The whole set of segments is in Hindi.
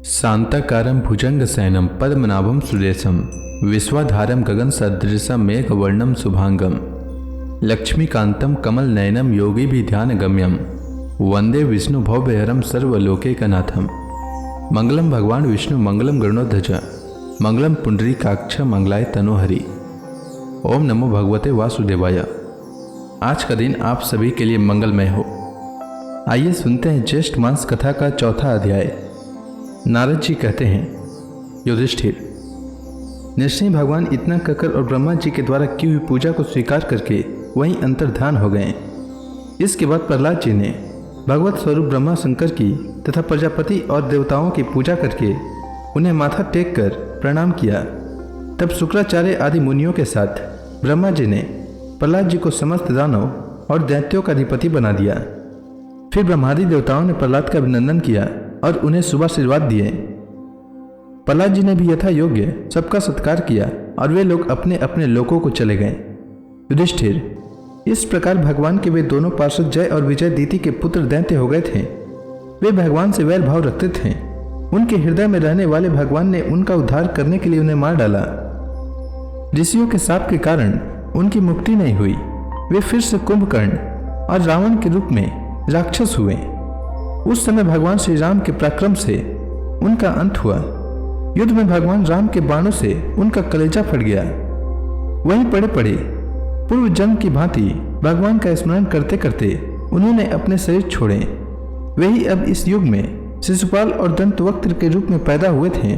शांताकारं भुजंगशयनं पद्मनाभं सुरेशं विश्वाधारं गगनसदृशं मेघवर्णं शुभांगं लक्ष्मीकान्तं कमलनयनं योगिभिध्यानगम्यं वंदे विष्णु भवभयहरं सर्वलोकैकनाथं। मंगलम भगवान विष्णु मंगलम गरुणध्वज मंगलम पुंडरीकाक्ष मंगलाय तनोहरि। ओम नमो भगवते वासुदेवाय। आज का दिन आप सभी के लिए मंगलमय हो। आइए सुनते हैं ज्येष्ठ मास कथा का चौथा अध्याय। नारद जी कहते हैं, युधिष्ठिर, नृसिंह भगवान इतना कहकर और ब्रह्मा जी के द्वारा की हुई पूजा को स्वीकार करके वहीं अंतर्धान हो गए। इसके बाद प्रहलाद जी ने भगवत स्वरूप ब्रह्मा शंकर की तथा प्रजापति और देवताओं की पूजा करके उन्हें माथा टेक कर प्रणाम किया। तब शुक्राचार्य आदि मुनियों के साथ ब्रह्मा जी ने प्रहलाद जी को समस्त दानव और दैत्यों का अधिपति बना दिया। फिर ब्रह्मादि देवताओं ने प्रहलाद का अभिनंदन किया और उन्हें शुभाशीर्वाद दिए। प्रहलाद जी ने भी यथा योग्य सबका सत्कार किया और वे लोग अपने अपने लोकों को चले गए। युधिष्ठिर, इस प्रकार भगवान के वे दोनों पार्षद जय और विजय दीति के पुत्र दैत्य हो गए थे। वे भगवान से वैर भाव रखते थे। उनके हृदय में रहने वाले भगवान ने उनका उद्धार करने के लिए उन्हें मार डाला। ऋषियों के शाप के कारण उनकी मुक्ति नहीं हुई। वे फिर से कुंभकर्ण और रावण के रूप में राक्षस हुए। उस समय भगवान श्री राम के पराक्रम से उनका अंत हुआ। युद्ध में भगवान राम के बाणों से उनका कलेजा फट गया। वहीं पड़े पड़े पूर्व जन्म की भांति भगवान का स्मरण करते करते उन्होंने अपने शरीर छोड़े। वही अब इस युग में शिशुपाल और दंतवक्त्र के रूप में पैदा हुए थे।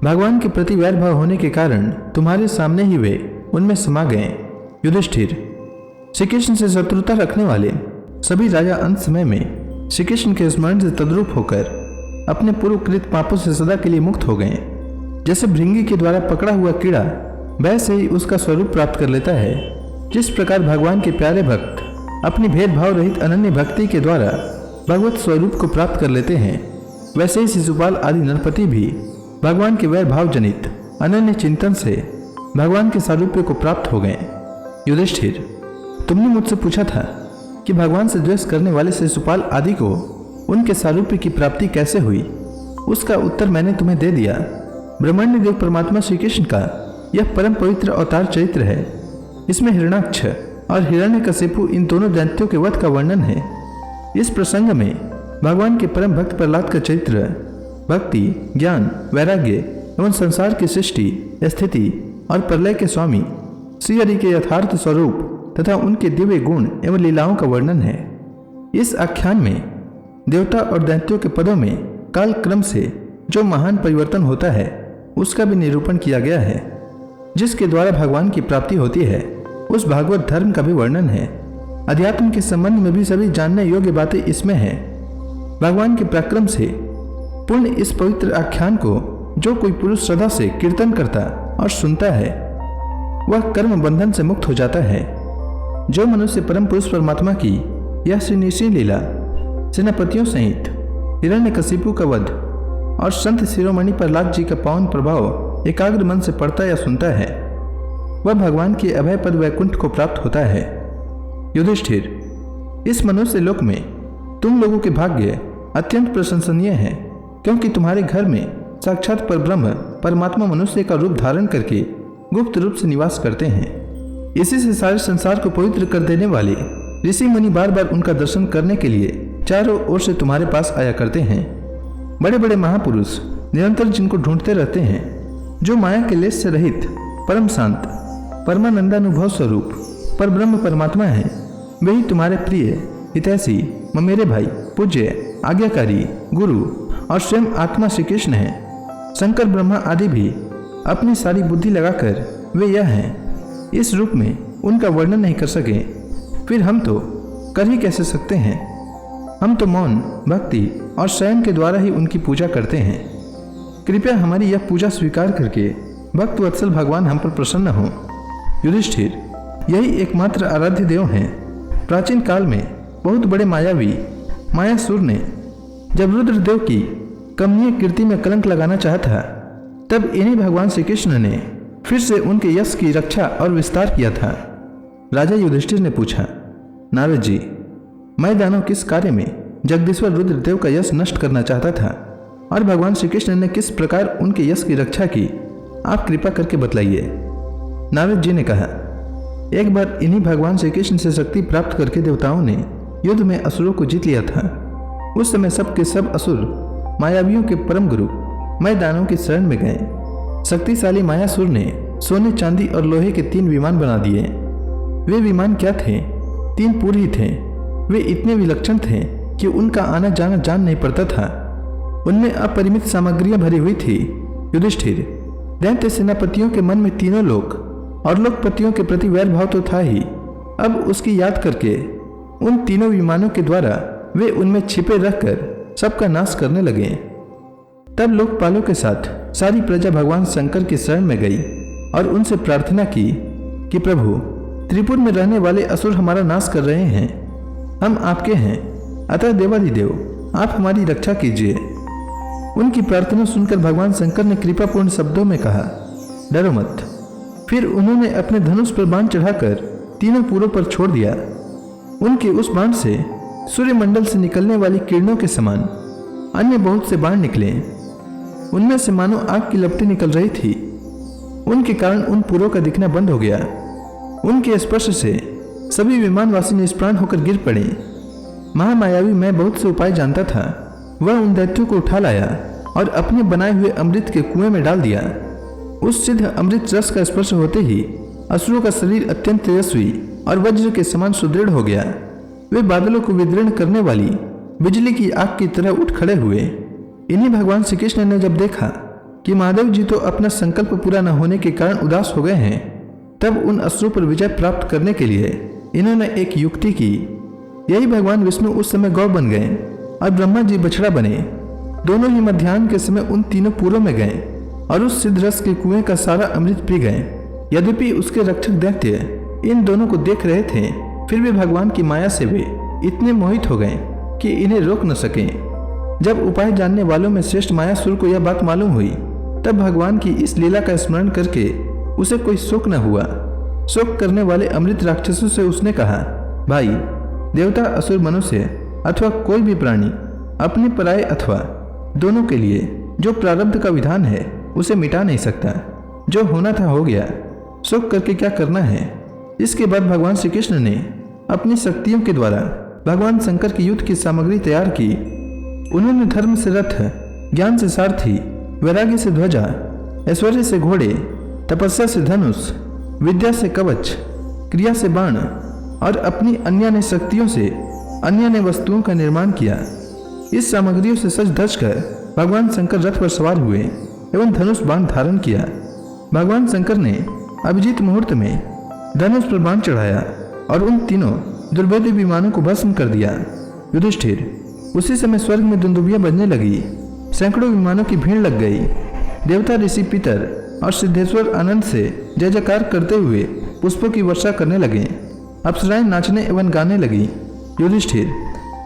भगवान के प्रति वैर भाव होने के कारण तुम्हारे सामने ही वे उनमें समा गए। युधिष्ठिर, श्री कृष्ण से शत्रुता रखने वाले सभी राजा अंत समय में श्री कृष्ण के स्मरण से तद्रूप होकर अपने पूर्वकृत पापों से सदा के लिए मुक्त हो गए। जैसे भृंगी के द्वारा पकड़ा हुआ कीड़ा वैसे ही उसका स्वरूप प्राप्त कर लेता है। जिस प्रकार भगवान के प्यारे भक्त अपनी भेदभाव रहित अनन्य भक्ति के द्वारा भगवत स्वरूप को प्राप्त कर लेते हैं, वैसे ही शिशुपाल आदि नरपति भी भगवान के वैर भाव जनित अनन्य चिंतन से भगवान के सारूप्य को प्राप्त हो गए। युधिष्ठिर, तुमने मुझसे पूछा था कि भगवान से द्वेष करने वाले शिशुपाल आदि को उनके सारूप्य की प्राप्ति कैसे हुई। उसका उत्तर मैंने तुम्हें दे दिया। ब्रह्मांड देव परमात्मा श्री कृष्ण का यह परम पवित्र अवतार चरित्र है। इसमें हिरण्याक्ष और हिरण्यकशिपु इन दोनों दैत्यों के वध का वर्णन है। इस प्रसंग में भगवान के परम भक्त प्रहलाद का चरित्र भक्ति, ज्ञान, वैराग्य एवं संसार की सृष्टि, स्थिति और प्रलय के स्वामी श्री हरि के यथार्थ स्वरूप तथा उनके दिव्य गुण एवं लीलाओं का वर्णन है। इस आख्यान में देवता और दैत्यों के पदों में काल क्रम से जो महान परिवर्तन होता है उसका भी निरूपण किया गया है। जिसके द्वारा भगवान की प्राप्ति होती है उस भागवत धर्म का भी वर्णन है। अध्यात्म के संबंध में भी सभी जानने योग्य बातें इसमें हैं। भगवान के पराक्रम से पूर्ण इस पवित्र आख्यान को जो कोई पुरुष श्रद्धा से कीर्तन करता और सुनता है वह कर्म बंधन से मुक्त हो जाता है। जो मनुष्य परम पुरुष परमात्मा की यह श्री नृसिंह लीला सेनापतियों सहित हिरण्यकशिपु का वध और संत शिरोमणि प्रहलाद जी का पावन प्रभाव एकाग्र मन से पढ़ता या सुनता है वह भगवान के अभय पद वैकुंठ को प्राप्त होता है। युधिष्ठिर, इस मनुष्य लोक में तुम लोगों के भाग्य अत्यंत प्रशंसनीय है, क्योंकि तुम्हारे घर में साक्षात परब्रह्म परमात्मा मनुष्य का रूप धारण करके गुप्त रूप से निवास करते हैं। इसी से सारे संसार को पवित्र कर देने वाले ऋषि मुनि बार बार उनका दर्शन करने के लिए चारों ओर से तुम्हारे पास आया करते हैं। बड़े बड़े महापुरुष निरंतर जिनको ढूंढते रहते हैं, जो माया के लेश से रहित परम शांत परमानंदानुभव स्वरूप पर ब्रह्म परमात्मा है, वही तुम्हारे प्रिय हितैषी ममेरे भाई पूज्य आज्ञाकारी गुरु और स्वयं आत्मा श्री कृष्ण है। शंकर ब्रह्मा आदि भी अपनी सारी बुद्धि लगाकर वे यह हैं। इस रूप में उनका वर्णन नहीं कर सके, फिर हम तो कर ही कैसे सकते हैं। हम तो मौन, भक्ति और शयन के द्वारा ही उनकी पूजा करते हैं। कृपया हमारी यह पूजा स्वीकार करके भक्त वत्सल भगवान हम पर प्रसन्न हो। युधिष्ठिर, यही एकमात्र आराध्य देव हैं। प्राचीन काल में बहुत बड़े मायावी मायासुर ने जब रुद्रदेव की कमनीय कीर्ति में कलंक लगाना चाहा था, तब इन्हीं भगवान श्री कृष्ण ने फिर से उनके यश की रक्षा और विस्तार किया था। राजा युधिष्ठिर ने पूछा, नारद जी, मैं दानव किस कार्य में जगदीश्वर रुद्रदेव का यश नष्ट करना चाहता था और भगवान श्री कृष्ण ने किस प्रकार उनके यश की रक्षा की, आप कृपा करके बतलाइए। नारद जी ने कहा, एक बार इन्हीं भगवान श्री कृष्ण से शक्ति प्राप्त करके देवताओं ने युद्ध में असुरों को जीत लिया था। उस समय सब के सब असुर मायावियों के परम गुरु मैं दानों की शरण में गए। शक्तिशाली मायासुर ने सोने, चांदी और लोहे के 3 विमान बना दिए। वे विमान क्या थे? 3 पुर ही थे। वे इतने विलक्षण थे कि उनका आना जाना जान नहीं पड़ता था। उनमें अपरिमित सामग्रियां भरी हुई थी। युधिष्ठिर, दैत्य सेनापतियों के मन में तीनों लोक और लोकपतियों के प्रति वैर भाव तो था ही, अब उसकी याद करके उन तीनों विमानों के द्वारा वे उनमें छिपे रहकर सबका नाश करने लगे। तब लोकपालों के साथ सारी प्रजा भगवान शंकर की शरण में गई और उनसे प्रार्थना की कि प्रभु, त्रिपुर में रहने वाले असुर हमारा नाश कर रहे हैं। हम आपके हैं, अतः देवाधिदेव आप हमारी रक्षा कीजिए। उनकी प्रार्थना सुनकर भगवान शंकर ने कृपापूर्ण शब्दों में कहा, डरो मत। फिर उन्होंने अपने धनुष पर बाण चढ़ाकर तीनों पुरों पर छोड़ दिया। उनके उस बाण से सूर्यमंडल से निकलने वाली किरणों के समान अन्य बहुत से बाण निकले। उनमें से मानो आग की लपटें निकल रही थी। उनके कारण उन पुरों का दिखना बंद हो गया। उनके स्पर्श से सभी विमानवासी निष्प्राण होकर गिर पड़े। महामायावी मैं बहुत से उपाय जानता था। वह उन दैत्यों को उठा लाया और अपने बनाए हुए अमृत के कुएं में डाल दिया। उस सिद्ध अमृत रस का स्पर्श होते ही असुरों का शरीर अत्यंत तेजस्वी और वज्र के समान सुदृढ़ हो गया। वे बादलों को विदीर्ण करने वाली बिजली की आग की तरह उठ खड़े हुए। इन्हीं भगवान श्री कृष्ण ने जब देखा कि महादेव जी तो अपना संकल्प पूरा न होने के कारण उदास हो गए हैं, तब उन असुरों पर विजय प्राप्त करने के लिए इन्होंने एक युक्ति की। यही भगवान विष्णु उस समय गौ बन गए और ब्रह्मा जी बछड़ा बने। दोनों ही मध्याह्न के समय उन तीनों पुरों में गए और उस सिद्ध रस के कुएं का सारा अमृत पी गए। यद्यपि उसके रक्षक दैत्य इन दोनों को देख रहे थे, फिर भी भगवान की माया से वे इतने मोहित हो गए कि इन्हें रोक न सके। जब उपाय जानने वालों में श्रेष्ठ मायासुर को यह बात मालूम हुई, तब भगवान की इस लीला का स्मरण करके उसे कोई शोक न हुआ। शोक करने वाले अमृत राक्षसों से उसने कहा, भाई, देवता, असुर, मनुष्य अथवा कोई भी प्राणी अपने पराये अथवा दोनों के लिए जो प्रारब्ध का विधान है उसे मिटा नहीं सकता। जो होना था हो गया, शोक करके क्या करना है। इसके बाद भगवान श्री कृष्ण ने अपनी शक्तियों के द्वारा भगवान शंकर की युद्ध की सामग्री तैयार की। उन्होंने धर्म से रथ, ज्ञान से सारथी, वैराग्य से ध्वजा, ऐश्वर्य से घोड़े, तपस्या से धनुष, विद्या से कवच, क्रिया से बाण और अपनी अन्य शक्तियों से अन्य वस्तुओं का निर्माण किया। इस सामग्रियों से सज धज कर भगवान शंकर रथ पर सवार हुए एवं धनुष बाण धारण किया। भगवान शंकर ने अभिजीत मुहूर्त में धनुष पर बाण चढ़ाया और उन तीनों दुर्भेद्य विमानों को भस्म कर दिया। युधिष्ठिर, उसी समय स्वर्ग में दुंदुभियां बजने लगी। सैकड़ों विमानों की भीड़ लग गई। देवता, ऋषि, पितर और सिद्धेश्वर आनंद से जय जयकार करते हुए पुष्पों की वर्षा करने लगे। अप्सराएं नाचने एवं गाने लगी। युधिष्ठिर,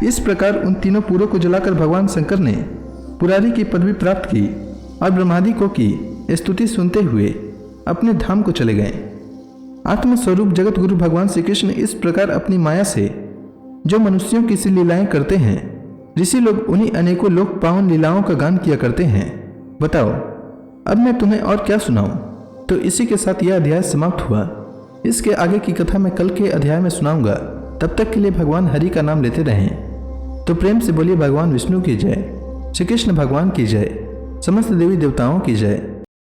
इस प्रकार उन तीनों पुरों को जलाकर भगवान शंकर ने पुरारी की पदवी प्राप्त की और ब्रह्मादिकों की स्तुति सुनते हुए अपने धाम को चले गए। आत्मस्वरूप जगत गुरु भगवान श्री कृष्ण इस प्रकार अपनी माया से जो मनुष्यों की सी लीलाएं करते हैं, ऋषि लोग उन्हीं अनेकों लोक पावन लीलाओं का गान किया करते हैं। बताओ, अब मैं तुम्हें और क्या सुनाऊं? तो इसी के साथ यह अध्याय समाप्त हुआ। इसके आगे की कथा मैं कल के अध्याय में सुनाऊंगा। तब तक के लिए भगवान हरि का नाम लेते रहें। तो प्रेम से बोलिए भगवान विष्णु की जय, श्री कृष्ण भगवान की जय, समस्त देवी देवताओं की जय।